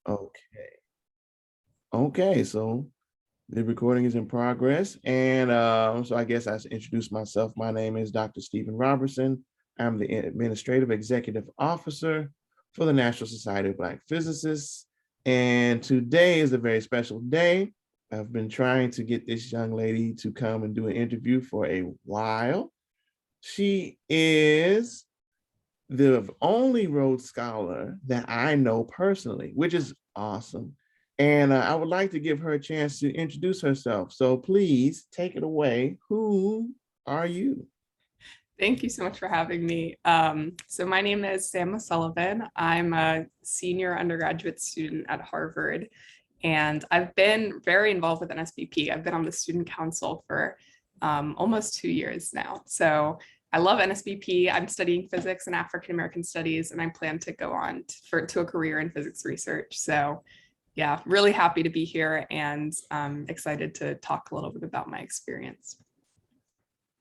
Okay. Okay, so the recording is in progress. And so I guess I should introduce myself. My name is Dr. Stephen Robertson. I'm the Administrative Executive Officer for the National Society of Black Physicists. And today is a very special day. I've been trying to get this young lady to come and do an interview for a while. She is the only Rhodes Scholar that I know personally, which is awesome. And I would like to give her a chance to introduce herself. So please take it away. Who are you? Thank you so much for having me. So my name is Samma Sullivan. I'm a senior undergraduate student at Harvard, and I've been very involved with NSBP. I've been on the student council for almost 2 years now. So I love NSBP. I'm studying physics and African American studies, and I plan to go on to a career in physics research. So yeah, really happy to be here and excited to talk a little bit about my experience.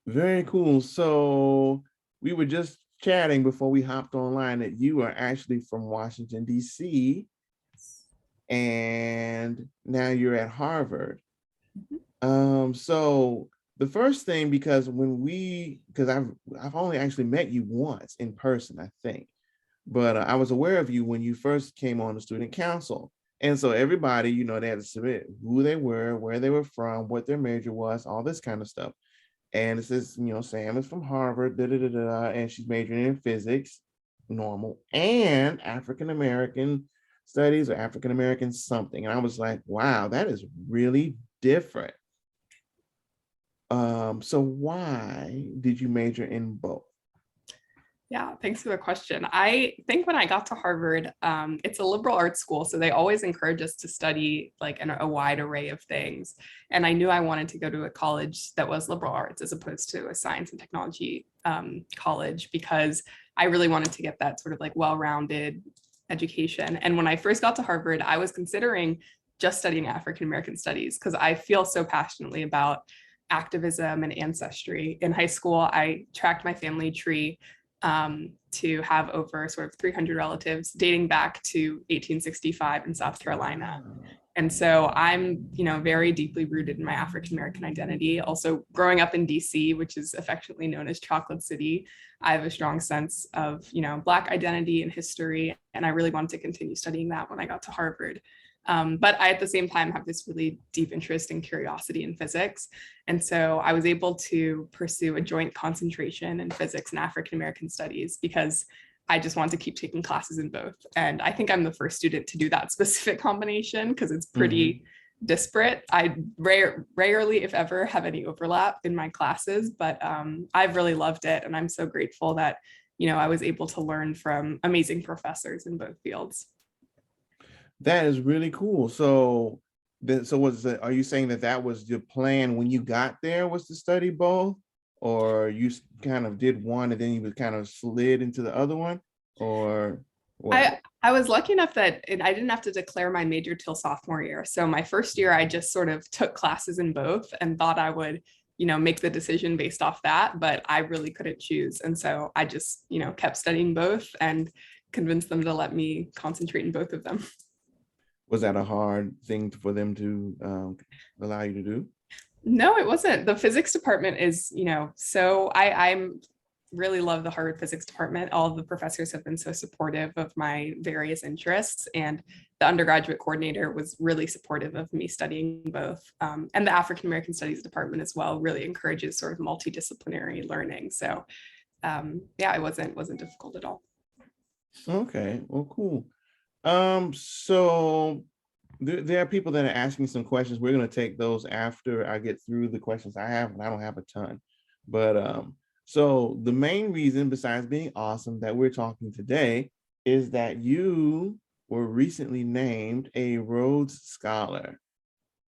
Very cool. So we were just chatting before we hopped online that you are actually from Washington, D.C., and now you're at Harvard. So the first thing, because I've only actually met you once in person, I think, but I was aware of you when you first came on the student council. And so everybody, they had to submit who they were, where they were from, what their major was, all this kind of stuff. And it says, Sam is from Harvard, and she's majoring in physics, normal, and African American studies or African American something. And I was like, wow, that is really different. So why did you major in both? Yeah, thanks for the question. I think when I got to Harvard, it's a liberal arts school, so they always encourage us to study like a wide array of things. And I knew I wanted to go to a college that was liberal arts as opposed to a science and technology college, because I really wanted to get that sort of like well-rounded education. And when I first got to Harvard, I was considering just studying African American studies because I feel so passionately about activism and ancestry. In high school, I tracked my family tree to have over sort of 300 relatives dating back to 1865 in South Carolina. And so I'm, very deeply rooted in my African American identity. Also, growing up in DC, which is affectionately known as Chocolate City, I have a strong sense of, Black identity and history. And I really wanted to continue studying that when I got to Harvard. But I, at the same time, have this really deep interest and curiosity in physics. And so I was able to pursue a joint concentration in physics and African American studies because I just want to keep taking classes in both. And I think I'm the first student to do that specific combination because it's pretty disparate. I rarely, if ever, have any overlap in my classes, but I've really loved it. And I'm so grateful that, I was able to learn from amazing professors in both fields. That is really cool. So are you saying that was your plan when you got there, was to study both, or you kind of did one and then you kind of slid into the other one, or what? I was lucky enough that I didn't have to declare my major till sophomore year. So my first year, I just sort of took classes in both and thought I would, make the decision based off that, but I really couldn't choose. And so I just, kept studying both and convinced them to let me concentrate in both of them. Was that a hard thing for them to allow you to do? No, it wasn't. The physics department is, so I'm really love the Harvard physics department. All of the professors have been so supportive of my various interests, and the undergraduate coordinator was really supportive of me studying both. And the African American Studies department as well really encourages sort of multidisciplinary learning. So yeah, it wasn't difficult at all. Okay, well, cool. So there are people that are asking some questions. We're going to take those after I get through the questions I have, and I don't have a ton. But so the main reason, besides being awesome, that we're talking today is that you were recently named a Rhodes Scholar.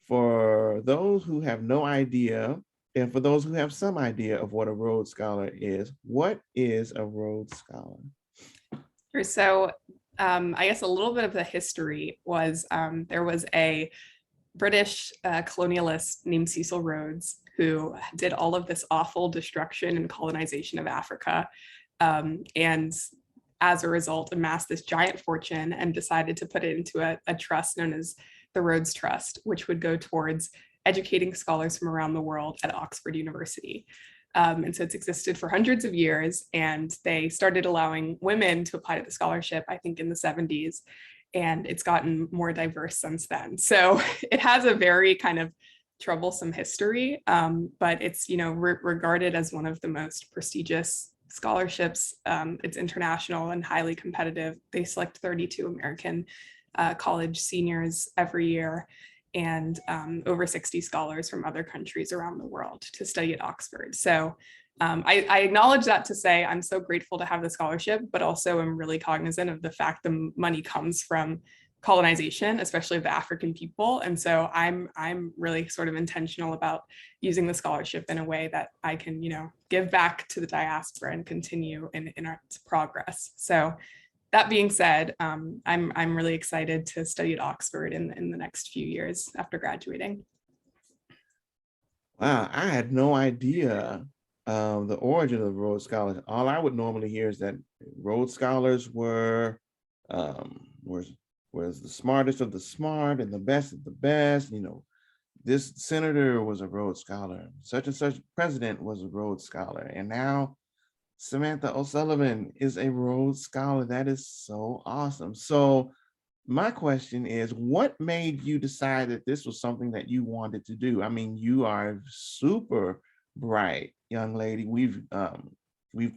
For those who have no idea, and for those who have some idea of what a Rhodes Scholar is, what is a Rhodes Scholar? Sure. So I guess a little bit of the history was there was a British colonialist named Cecil Rhodes who did all of this awful destruction and colonization of Africa. And as a result, amassed this giant fortune and decided to put it into a trust known as the Rhodes Trust, which would go towards educating scholars from around the world at Oxford University. And so it's existed for hundreds of years, and they started allowing women to apply to the scholarship, I think in the 70s, and it's gotten more diverse since then. So it has a very kind of troublesome history, but it's, you know, regarded as one of the most prestigious scholarships. It's international and highly competitive. They select 32 American college seniors every year, and over 60 scholars from other countries around the world to study at Oxford. So I acknowledge that to say I'm so grateful to have the scholarship, but also I'm really cognizant of the fact the money comes from colonization, especially of the African people. And so I'm really sort of intentional about using the scholarship in a way that I can, you know, give back to the diaspora and continue in our progress. So that being said, I'm really excited to study at Oxford in the next few years after graduating. Wow, I had no idea the origin of the Rhodes Scholars. All I would normally hear is that Rhodes Scholars were was the smartest of the smart and the best of the best. You know, this senator was a Rhodes Scholar, such and such president was a Rhodes Scholar, and now Samantha O'Sullivan is a Rhodes Scholar. That is so awesome. So my question is, what made you decide that this was something that you wanted to do? I mean, you are super bright young lady. We've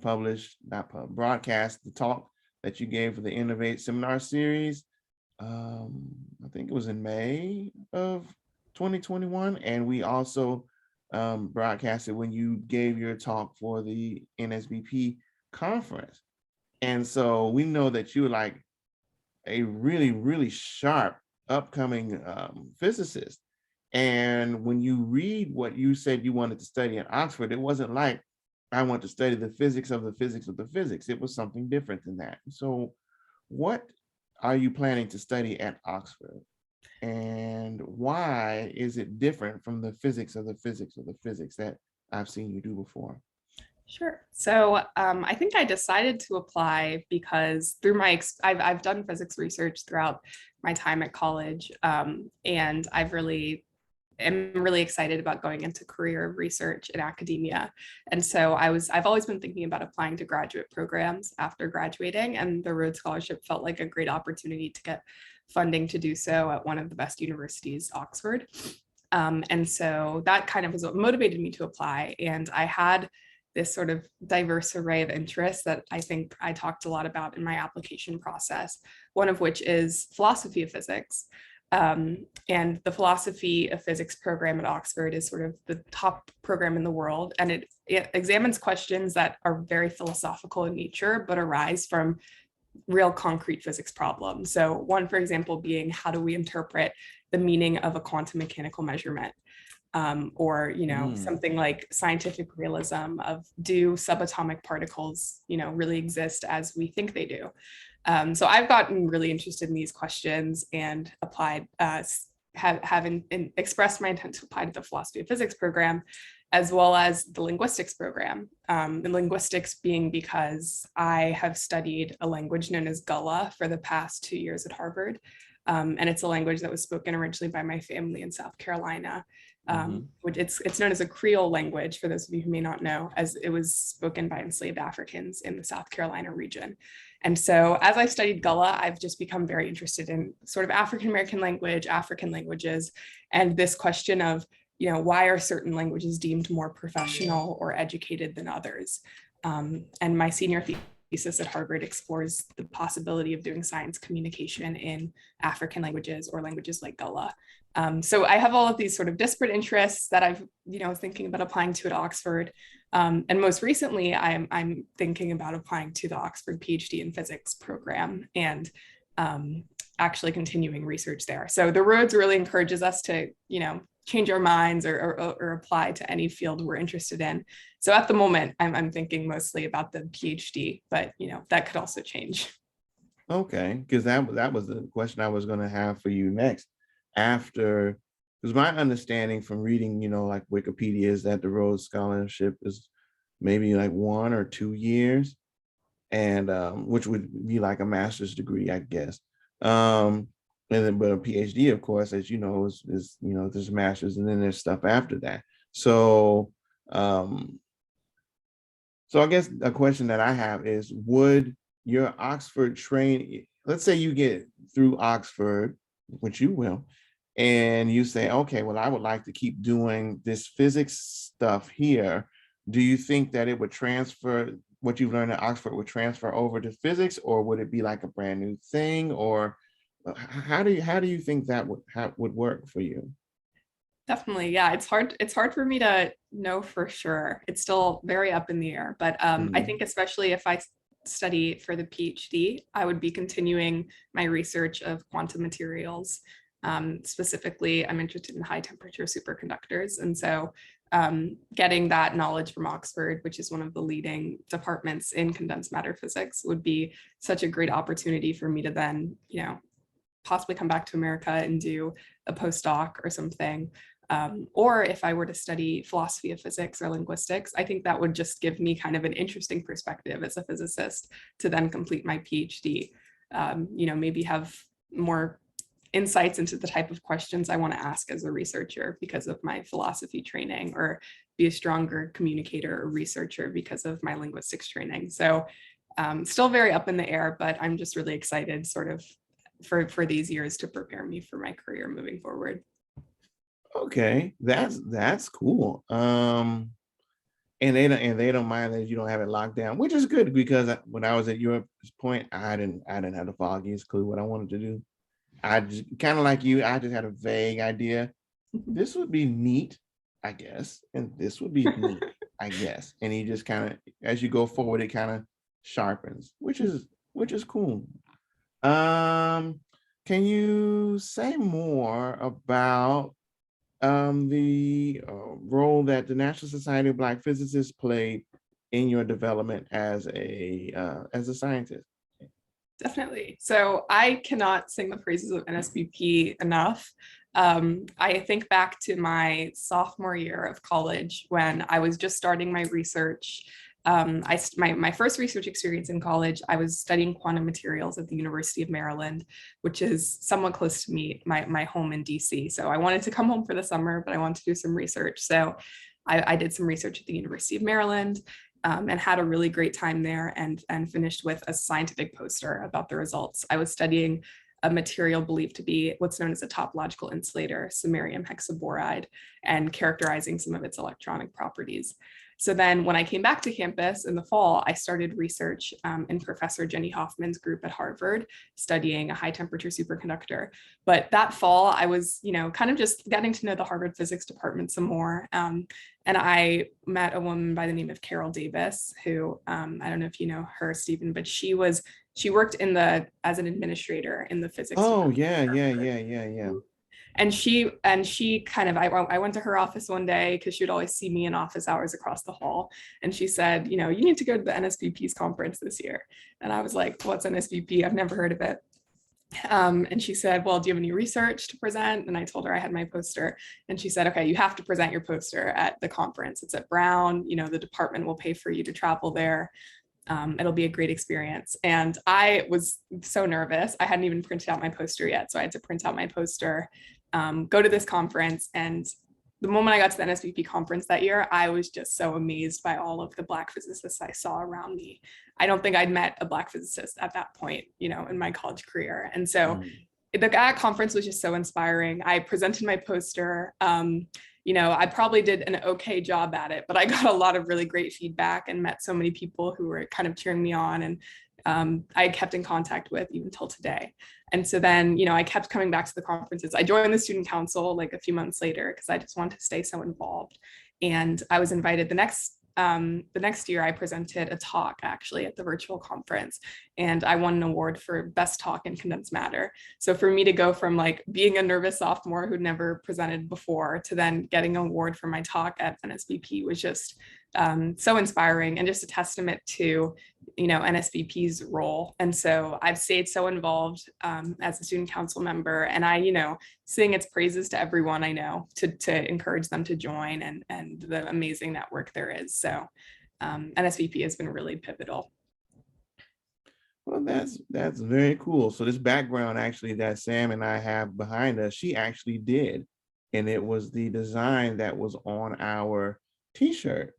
published, not broadcast the talk that you gave for the Innovate seminar series. I think it was in May of 2021, and we also broadcasted when you gave your talk for the NSBP conference. And so we know that you're like a really, really sharp upcoming physicist. And when you read what you said you wanted to study at Oxford, it wasn't like, I want to study the physics of the physics of the physics. It was something different than that. So what are you planning to study at Oxford? And why is it different from the physics of the physics of the physics that I've seen you do before? Sure. So I think I decided to apply because through I've done physics research throughout my time at college, and am really excited about going into career of research in academia. And so I've always been thinking about applying to graduate programs after graduating, and the Rhodes Scholarship felt like a great opportunity to get funding to do so at one of the best universities, Oxford. And so that kind of was what motivated me to apply. And I had this sort of diverse array of interests that I think I talked a lot about in my application process, one of which is philosophy of physics. And the philosophy of physics program at Oxford is sort of the top program in the world. And it examines questions that are very philosophical in nature, but arise from real concrete physics problems. So one, for example, being how do we interpret the meaning of a quantum mechanical measurement? Or, you know, something like scientific realism of do subatomic particles, you know, really exist as we think they do? So I've gotten really interested in these questions and applied, having expressed my intent to apply to the philosophy of physics program, as well as the linguistics program. And linguistics being because I have studied a language known as Gullah for the past 2 years at Harvard. And it's a language that was spoken originally by my family in South Carolina. Which it's known as a Creole language, for those of you who may not know, as it was spoken by enslaved Africans in the South Carolina region. And so as I studied Gullah, I've just become very interested in sort of African-American language, African languages, and this question of, you know, why are certain languages deemed more professional or educated than others? And my senior thesis at Harvard explores the possibility of doing science communication in African languages or languages like Gullah. So I have all of these sort of disparate interests that I've, you know, thinking about applying to at Oxford. And most recently, I'm thinking about applying to the Oxford PhD in physics program and actually continuing research there. So the Rhodes really encourages us to, you know, change our minds or apply to any field we're interested in. So at the moment, I'm thinking mostly about the PhD, but, you know, that could also change. Okay, because that was the question I was going to have for you next. After, because my understanding from reading, you know, like Wikipedia is that the Rhodes Scholarship is maybe like 1 or 2 years. and which would be like a master's degree, I guess. And then, but a PhD, of course, as you know, is there's a master's, and then there's stuff after that. So, um, so I guess a question that I have is, would your Oxford train, let's say you get through Oxford, which you will, and you say, okay, well, I would like to keep doing this physics stuff here. Do you think that it would transfer, what you've learned at Oxford would transfer over to physics, or would it be like a brand new thing? Or how do you think that would work for you? Definitely. Yeah, it's hard for me to know for sure. It's still very up in the air, but I Mhm. think especially if I study for the PhD, I would be continuing my research of quantum materials. Specifically, I'm interested in high temperature superconductors. And so getting that knowledge from Oxford, which is one of the leading departments in condensed matter physics, would be such a great opportunity for me to then, possibly come back to America and do a postdoc or something. Or if I were to study philosophy of physics or linguistics, I think that would just give me kind of an interesting perspective as a physicist to then complete my PhD. Maybe have more insights into the type of questions I want to ask as a researcher because of my philosophy training, or be a stronger communicator or researcher because of my linguistics training. So still very up in the air, but I'm just really excited sort of for these years to prepare me for my career moving forward. Okay, that's cool. And they don't mind that you don't have it locked down, which is good, because when I was at your point, I didn't have the foggiest clue what I wanted to do. I just kind of like you, I just had a vague idea. This would be neat, I guess, and this would be neat, I guess. And you just kind of, as you go forward, it kind of sharpens, which is cool. Um, can you say more about the role that the National Society of Black Physicists played in your development as a scientist? Definitely. So I cannot sing the praises of NSBP enough. I think back to my sophomore year of college when I was just starting my research. My first research experience in college, I was studying quantum materials at the University of Maryland, which is somewhat close to me, my home in DC. So I wanted to come home for the summer, but I wanted to do some research. So I did some research at the University of Maryland. And had a really great time there, and finished with a scientific poster about the results. I was studying a material believed to be what's known as a topological insulator, samarium hexaboride, and characterizing some of its electronic properties. So then when I came back to campus in the fall, I started research in Professor Jenny Hoffman's group at Harvard, studying a high temperature superconductor. But that fall, I was, kind of just getting to know the Harvard physics department some more. And I met a woman by the name of Carol Davis, who I don't know if you know her, Stephen, but she worked as an administrator in the physics Oh department. yeah, yeah, yeah, yeah, yeah. And she kind of, I went to her office one day because she would always see me in office hours across the hall, and she said, you need to go to the NSBP's conference this year. And I was like, what's NSBP? I've never heard of it. And she said, well, do you have any research to present? And I told her I had my poster. And she said, okay, you have to present your poster at the conference. It's at Brown. The department will pay for you to travel there. It'll be a great experience. And I was so nervous. I hadn't even printed out my poster yet. So I had to print out my poster, go to this conference. And the moment I got to the NSBP conference that year, I was just so amazed by all of the Black physicists I saw around me. I don't think I'd met a Black physicist at that point, in my college career. And so Mm. the conference was just so inspiring. I presented my poster. I probably did an okay job at it, but I got a lot of really great feedback and met so many people who were kind of cheering me on, and I kept in contact with even till today. And so then, I kept coming back to the conferences. I joined the student council like a few months later because I just wanted to stay so involved. And I was invited the next year. I presented a talk actually at the virtual conference, and I won an award for best talk in condensed matter. So for me to go from like being a nervous sophomore who'd never presented before to then getting an award for my talk at NSBP was just so inspiring, and just a testament to NSBP's role. And so I've stayed so involved as a student council member, and I sing its praises to everyone I know to encourage them to join, and the amazing network there is. So NSBP has been really pivotal. Well, that's very cool. So this background actually that Sam and I have behind us, she actually did. And it was the design that was on our t-shirt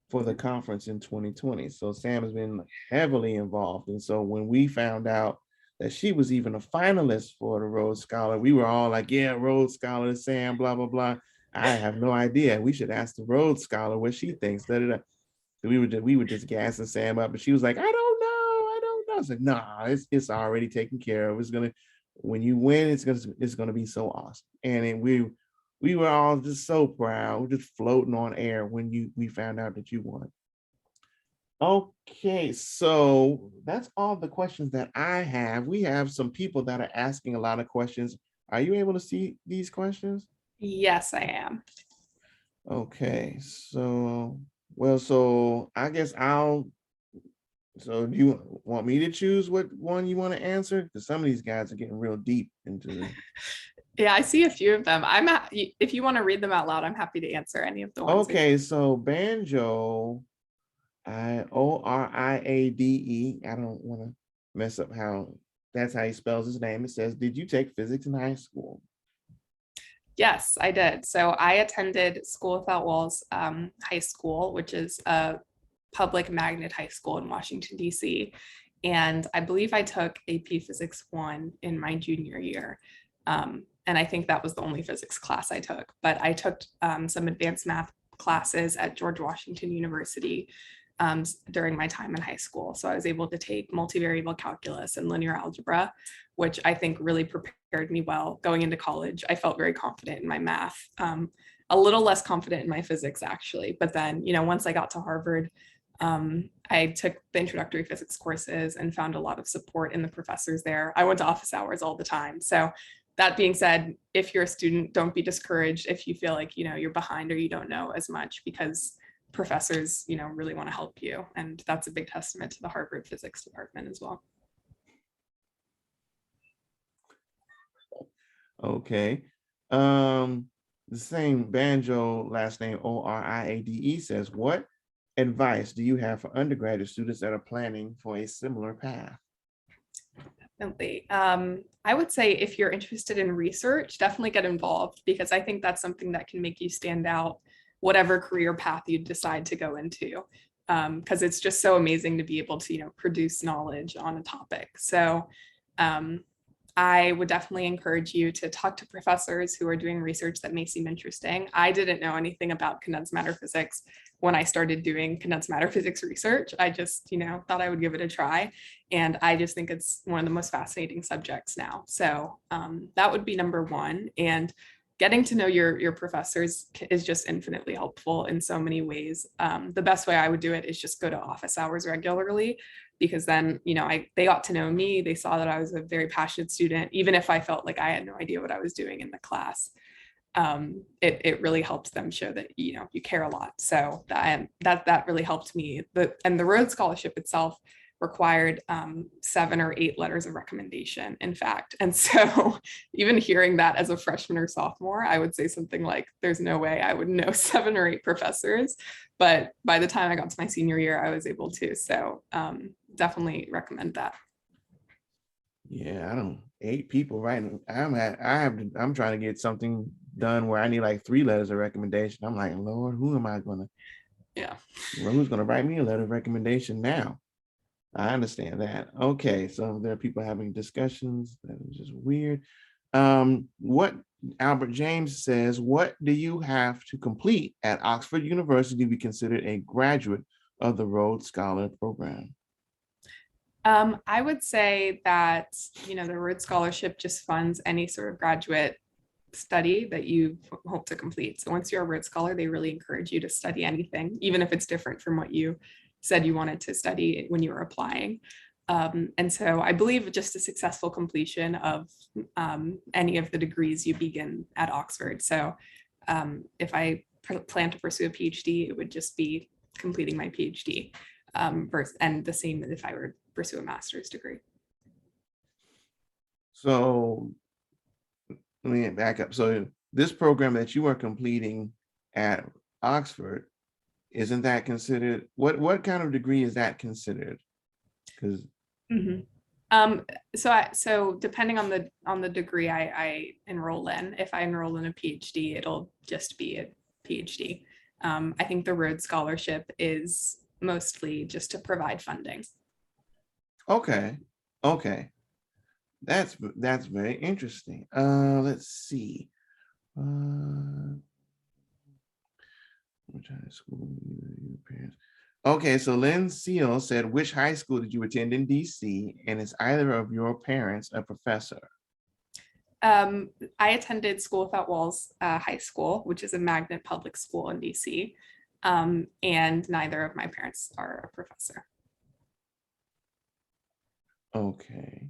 for the conference in 2020. So Sam has been heavily involved. And so when we found out that she was even a finalist for the Rhodes Scholar, we were all like, yeah, Rhodes Scholar, Sam, blah, blah, blah. I have no idea. We should ask the Rhodes Scholar what she thinks. Da, da, da. We were just gassing Sam up, and she was like, I don't know, I don't know. I was like, nah, it's already taken care of. It's gonna, when you win, it's gonna be so awesome. And then we were all just so proud. We're just floating on air when we found out that you won. Okay, so that's all the questions that I have. We have some people that are asking a lot of questions. Are you able to see these questions? Yes, I am. Okay, so well, so I guess so do you want me to choose what one you want to answer? Because some of these guys are getting real deep into the. Yeah, I see a few of them. If you want to read them out loud, I'm happy to answer any of the ones. Okay, so Banjo, Oriade. I don't want to mess up how that's how he spells his name. It says, did you take physics in high school? Yes, I did. So I attended School Without Walls High School, which is a public magnet high school in Washington, D.C. And I believe I took AP Physics 1 in my junior year. And I think that was the only physics class I took. But I took some advanced math classes at George Washington University during my time in high school. So I was able to take multivariable calculus and linear algebra, which I think really prepared me well going into college. I felt very confident in my math, a little less confident in my physics actually. But then, once I got to Harvard, I took the introductory physics courses and found a lot of support in the professors there. I went to office hours all the time. So that being said, if you're a student, don't be discouraged if you feel like, you're behind or you don't know as much, because professors, really want to help you. And that's a big testament to the Harvard physics department as well. Okay. The same Banjo, last name Oriade, says, what advice do you have for undergraduate students that are planning for a similar path? Definitely. I would say if you're interested in research, definitely get involved, because I think that's something that can make you stand out, whatever career path you decide to go into. Because it's just so amazing to be able to, produce knowledge on a topic. So I would definitely encourage you to talk to professors who are doing research that may seem interesting. I didn't know anything about condensed matter physics when I started doing condensed matter physics research. I just, thought I would give it a try. And I just think it's one of the most fascinating subjects now. So that would be number one. And getting to know your professors is just infinitely helpful in so many ways. The best way I would do it is just go to office hours regularly, because then, they got to know me. They saw that I was a very passionate student, even if I felt like I had no idea what I was doing in the class. It really helps them show that, you care a lot. So that really helped me. And the Rhodes Scholarship itself required 7 or 8 letters of recommendation, in fact. And so even hearing that as a freshman or sophomore, I would say something like, there's no way I would know 7 or 8 professors. But by the time I got to my senior year, I was able to. So definitely recommend that. Yeah, I don't 8 people right now. I'm trying to get something done where I need like 3 letters of recommendation. I'm like, Lord, who am I gonna, Yeah. who's gonna write me a letter of recommendation now? I understand that. Okay, so there are people having discussions. That is just weird. What Albert James says, what do you have to complete at Oxford University to be considered a graduate of the Rhodes Scholar Program? I would say that, the Rhodes Scholarship just funds any sort of graduate study that you hope to complete. So once you're a Rhodes Scholar, they really encourage you to study anything, even if it's different from what you said you wanted to study when you were applying. And so I believe just a successful completion of any of the degrees you begin at Oxford. So if I plan to pursue a PhD, it would just be completing my PhD. And the same if I were to pursue a master's degree. So let me back up. So this program that you are completing at Oxford, isn't that considered, what kind of degree is that considered? Because Mhm. So depending on the degree I enroll in, if I enroll in a PhD, it'll just be a PhD. I think the Rhodes Scholarship is mostly just to provide funding. Okay. Okay. That's very interesting. Let's see. Which high school your parents? Okay, so Lynn Seal said, which high school did you attend in DC? And is either of your parents a professor? I attended School Without Walls High School, which is a magnet public school in DC. And neither of my parents are a professor. Okay.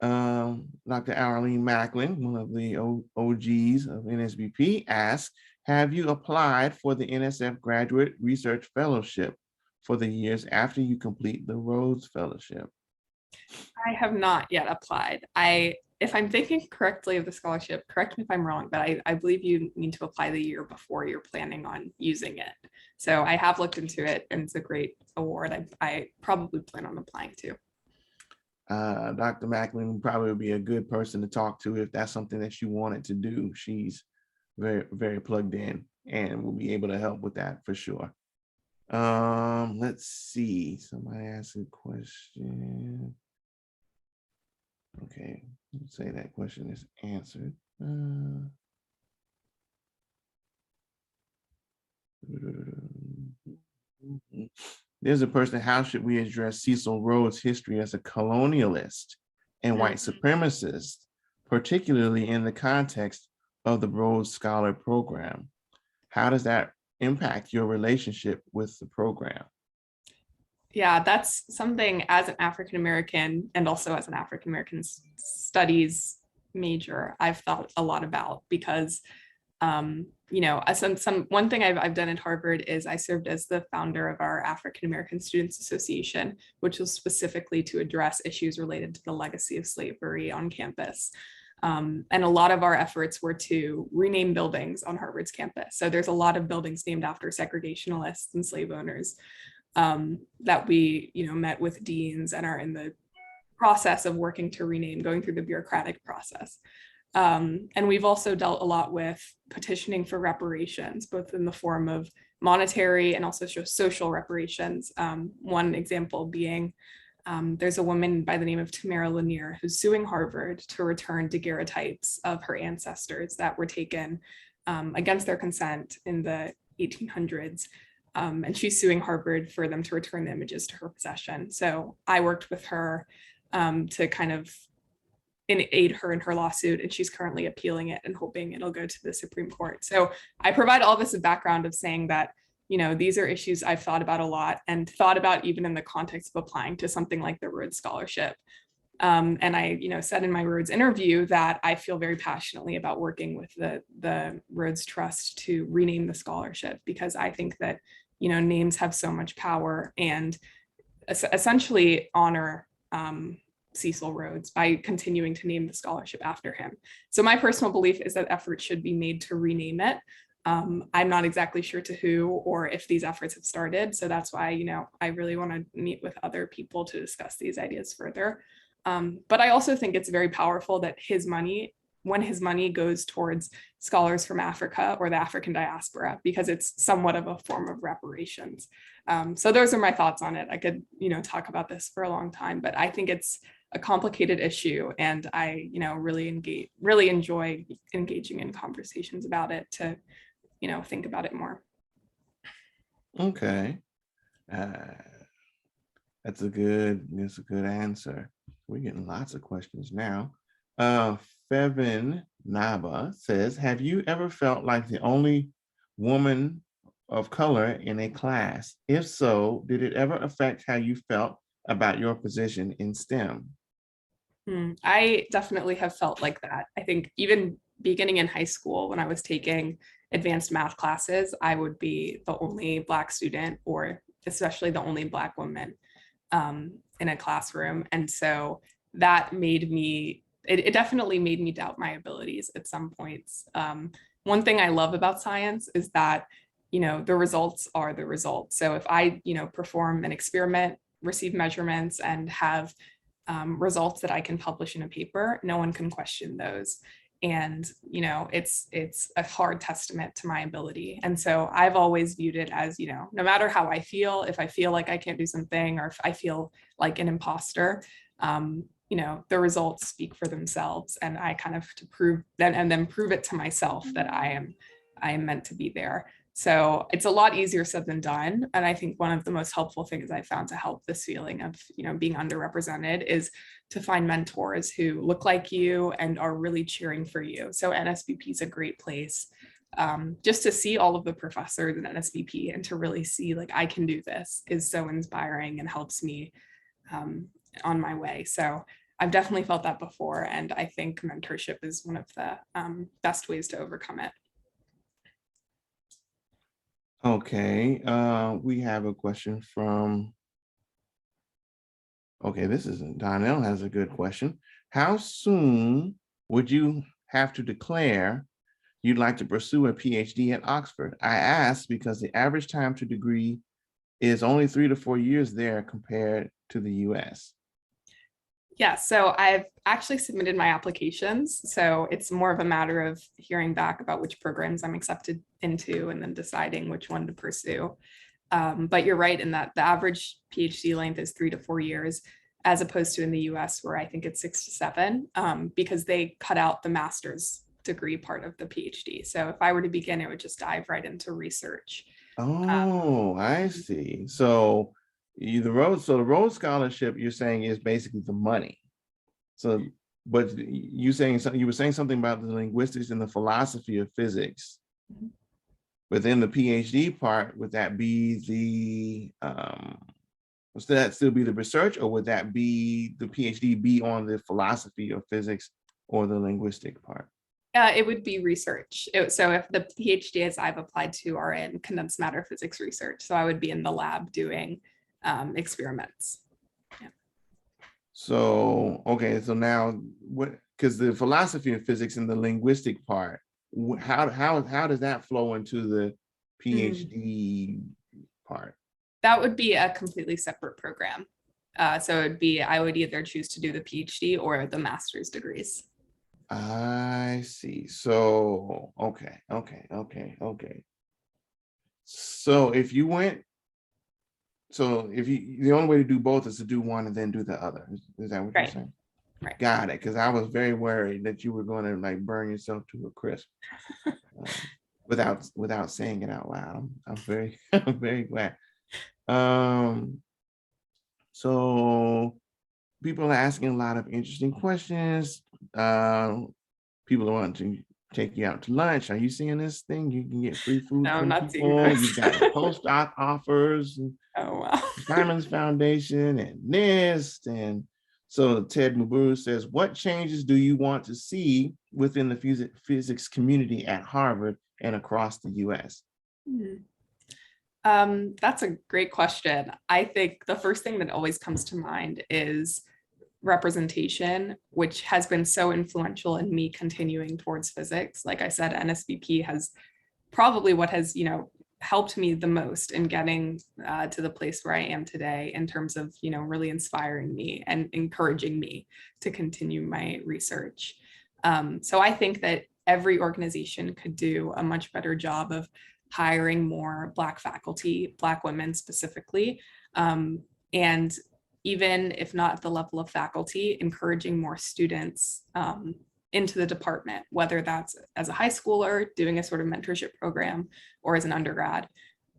Dr. Arlene Macklin, one of the OGs of NSBP, asked, have you applied for the NSF Graduate Research Fellowship for the years after you complete the Rhodes Fellowship? I have not yet applied. If I'm thinking correctly of the scholarship, correct me if I'm wrong, but I believe you need to apply the year before you're planning on using it. So I have looked into it, and it's a great award. I probably plan on applying to. Dr. Macklin probably would be a good person to talk to if that's something that you wanted to do. She's very, very plugged in and will be able to help with that for sure. Let's see. Somebody asked a question. Okay, let's say that question is answered. There's a person, how should we address Cecil Rhodes' history as a colonialist and white supremacist, particularly in the context of the Rhodes Scholar Program? How does that impact your relationship with the program? Yeah, that's something as an African American and also as an African American studies major, I've thought a lot about because one thing I've done at Harvard is I served as the founder of our African American Students Association, which was specifically to address issues related to the legacy of slavery on campus. And a lot of our efforts were to rename buildings on Harvard's campus. So there's a lot of buildings named after segregationists and slave owners that we met with deans and are in the process of working to rename, going through the bureaucratic process. And we've also dealt a lot with petitioning for reparations, both in the form of monetary and also social reparations. One example being, there's a woman by the name of Tamara Lanier who's suing Harvard to return daguerreotypes of her ancestors that were taken against their consent in the 1800s. And she's suing Harvard for them to return the images to her possession. So I worked with her to kind of aid her in her lawsuit, and she's currently appealing it and hoping it'll go to the Supreme Court. So I provide all this background of saying that, these are issues I've thought about a lot and thought about even in the context of applying to something like the Rhodes Scholarship. And I, said in my Rhodes interview that I feel very passionately about working with the Rhodes Trust to rename the scholarship, because I think that, names have so much power and essentially honor Cecil Rhodes by continuing to name the scholarship after him. So my personal belief is that efforts should be made to rename it. I'm not exactly sure to who or if these efforts have started. So that's why, I really want to meet with other people to discuss these ideas further. But I also think it's very powerful that when his money goes towards scholars from Africa or the African diaspora, because it's somewhat of a form of reparations. So those are my thoughts on it. I could, talk about this for a long time, but I think it's a complicated issue, and I, really enjoy engaging in conversations about it to, think about it more. Okay, that's a good answer. We're getting lots of questions now. Fevin Naba says, have you ever felt like the only woman of color in a class? If so, did it ever affect how you felt about your position in STEM? I definitely have felt like that. I think even beginning in high school, when I was taking advanced math classes, I would be the only Black student, or especially the only Black woman in a classroom. And so that made me, it definitely made me doubt my abilities at some points. One thing I love about science is that, the results are the results. So if I, perform an experiment, receive measurements, and have results that I can publish in a paper, no one can question those. And, you know, it's a hard testament to my ability. And so I've always viewed it as, you know, no matter how I feel, if I feel like I can't do something, or if I feel like an imposter, you know, the results speak for themselves. And I kind of to prove then and then prove it to myself that I am meant to be there. So it's a lot easier said than done. And I think one of the most helpful things I found to help this feeling of, you know, being underrepresented is to find mentors who look like you and are really cheering for you. So NSBP is a great place just to see all of the professors in NSBP and to really see like I can do this is so inspiring and helps me on my way. So I've definitely felt that before. And I think mentorship is one of the best ways to overcome it. Okay, we have a question from, okay, this is Donnell has a good question. How soon would you have to declare you'd like to pursue a PhD at Oxford? I ask because the average time to degree is only 3 to 4 years there compared to the US. Yeah, so I've actually submitted my applications. So it's more of a matter of hearing back about which programs I'm accepted into and then deciding which one to pursue. But you're right in that the average PhD length is 3 to 4 years, as opposed to in the US where I think it's 6 to 7, because they cut out the master's degree part of the PhD. So if I were to begin, it would just dive right into research. Oh, I see. So the Rhodes Scholarship you're saying is basically the money. So, but you saying something, you were saying something about the linguistics and the philosophy of physics. Mhm. Within the PhD part, would that be would that still be the research, or would that be the PhD be on the philosophy of physics or the linguistic part? It would be research. So if the PhDs I've applied to are in condensed matter physics research, so I would be in the lab doing experiments. Yeah. So, okay, so now what, because the philosophy of physics and the linguistic part, how does that flow into the PhD part? That would be a completely separate program. So it'd be, I would either choose to do the PhD or the master's degrees. I see. So, okay. So if you went, so if you, the only way to do both is to do one and then do the other. Is that what you're Right. saying? Right. Got it. Because I was very worried that you were going to like burn yourself to a crisp without saying it out loud. I'm very I'm very glad. So people are asking a lot of interesting questions. People want to take you out to lunch. Are you seeing this thing? You can get free food No, I'm from not seeing people. this. You've got postdoc offers, and Oh, wow. Simon's Foundation, and NIST. And so Ted Maburu says, what changes do you want to see within the physics community at Harvard and across the US? That's a great question. I think the first thing that always comes to mind is representation, which has been so influential in me continuing towards physics. Like I said, NSBP has probably what has, you know, helped me the most in getting to the place where I am today in terms of, you know, really inspiring me and encouraging me to continue my research. So I think that every organization could do a much better job of hiring more Black faculty, Black women specifically, and even if not at the level of faculty, encouraging more students into the department, whether that's as a high schooler doing a sort of mentorship program or as an undergrad.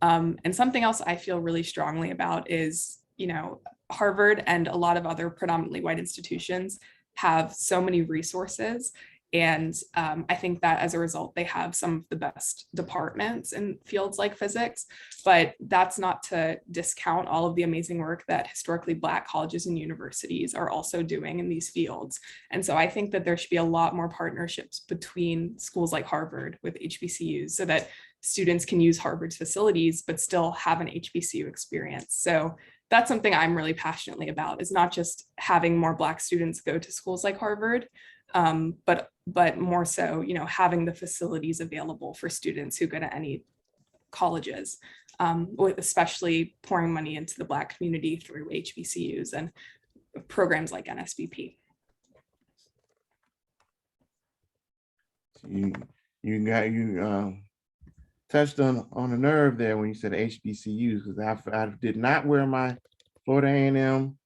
And something else I feel really strongly about is, you know, Harvard and a lot of other predominantly white institutions have so many resources. And I think that as a result, they have some of the best departments in fields like physics, but that's not to discount all of the amazing work that historically Black colleges and universities are also doing in these fields. And so I think that there should be a lot more partnerships between schools like Harvard with HBCUs so that students can use Harvard's facilities, but still have an HBCU experience. So that's something I'm really passionately about, is not just having more Black students go to schools like Harvard, but more so, you know, having the facilities available for students who go to any colleges, with especially pouring money into the Black community through HBCUs and programs like NSBP. You touched on a nerve there when you said HBCUs, because I did not wear my Florida A&M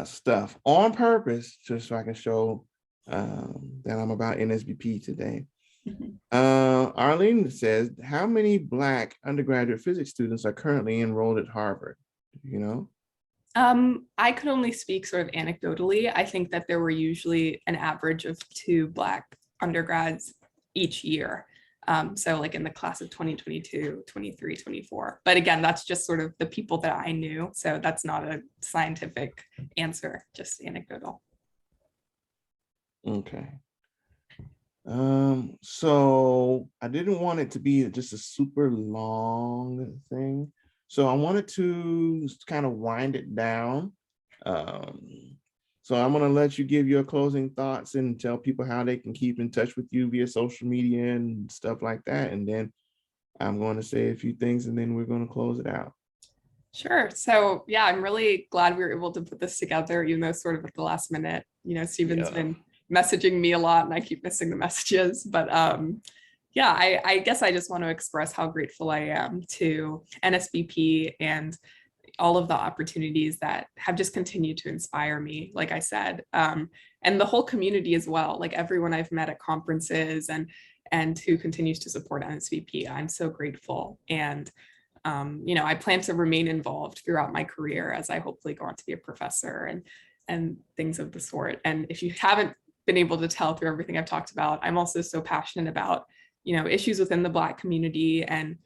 stuff on purpose just so I can show that I'm about NSBP today. Arlene says, how many Black undergraduate physics students are currently enrolled at Harvard? You know? I could only speak sort of anecdotally. I think that there were usually an average of 2 Black undergrads each year. So like in the class of 2022, 23, 24. But again, that's just sort of the people that I knew. So that's not a scientific answer, just anecdotal. Okay. So I didn't want it to be just a super long thing. So I wanted to kind of wind it down. So I'm going to let you give your closing thoughts and tell people how they can keep in touch with you via social media and stuff like that. And then I'm going to say a few things and then we're going to close it out. Sure. So yeah, I'm really glad we were able to put this together, even though sort of at the last minute, Stephen's been messaging me a lot and I keep missing the messages. But yeah, I guess I just want to express how grateful I am to NSBP and all of the opportunities that have just continued to inspire me, like I said, and the whole community as well, like everyone I've met at conferences and who continues to support NSBP. I'm so grateful. And I plan to remain involved throughout my career as I hopefully go on to be a professor and things of the sort. And if you haven't been able to tell through everything I've talked about, I'm also so passionate about, issues within the Black community. And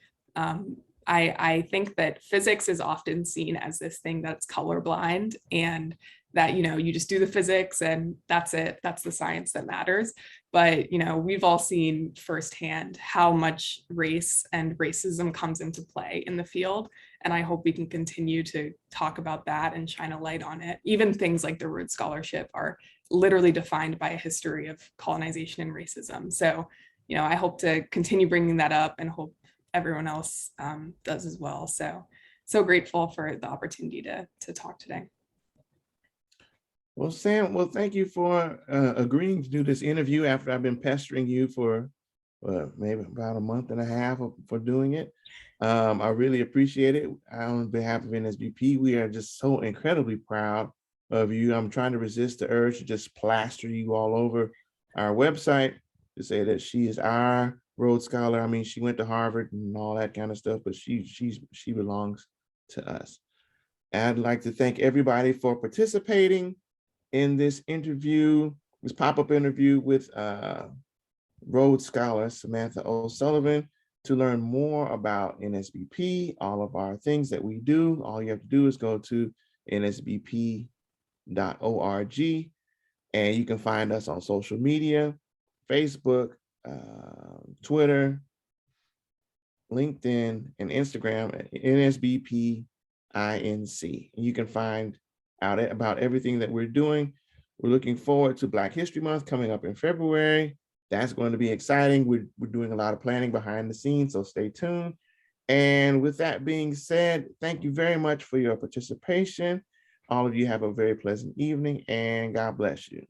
I think that physics is often seen as this thing that's colorblind and that, you just do the physics and that's it. That's the science that matters. But, we've all seen firsthand how much race and racism comes into play in the field. And I hope we can continue to talk about that and shine a light on it. Even things like the Rhodes Scholarship are literally defined by a history of colonization and racism. So, I hope to continue bringing that up and hope everyone else does as well. So grateful for the opportunity to talk today. Well, Sam, thank you for agreeing to do this interview after I've been pestering you for maybe about a month and a half for doing it. I really appreciate it. On behalf of NSBP, we are just so incredibly proud of you. I'm trying to resist the urge to just plaster you all over our website to say that she is our Rhodes Scholar. I mean, she went to Harvard and all that kind of stuff, but she belongs to us. And I'd like to thank everybody for participating in this interview, this pop-up interview with Rhodes Scholar Samantha Sullivan. To learn more about NSBP, all of our things that we do, all you have to do is go to nsbp.org, and you can find us on social media, Facebook, Twitter, LinkedIn, and Instagram at NSBP INC. You can find out about everything that we're doing. We're looking forward to Black History Month coming up in February. That's going to be exciting. We're doing a lot of planning behind the scenes, so stay tuned. And with that being said, thank you very much for your participation. All of you have a very pleasant evening and God bless you.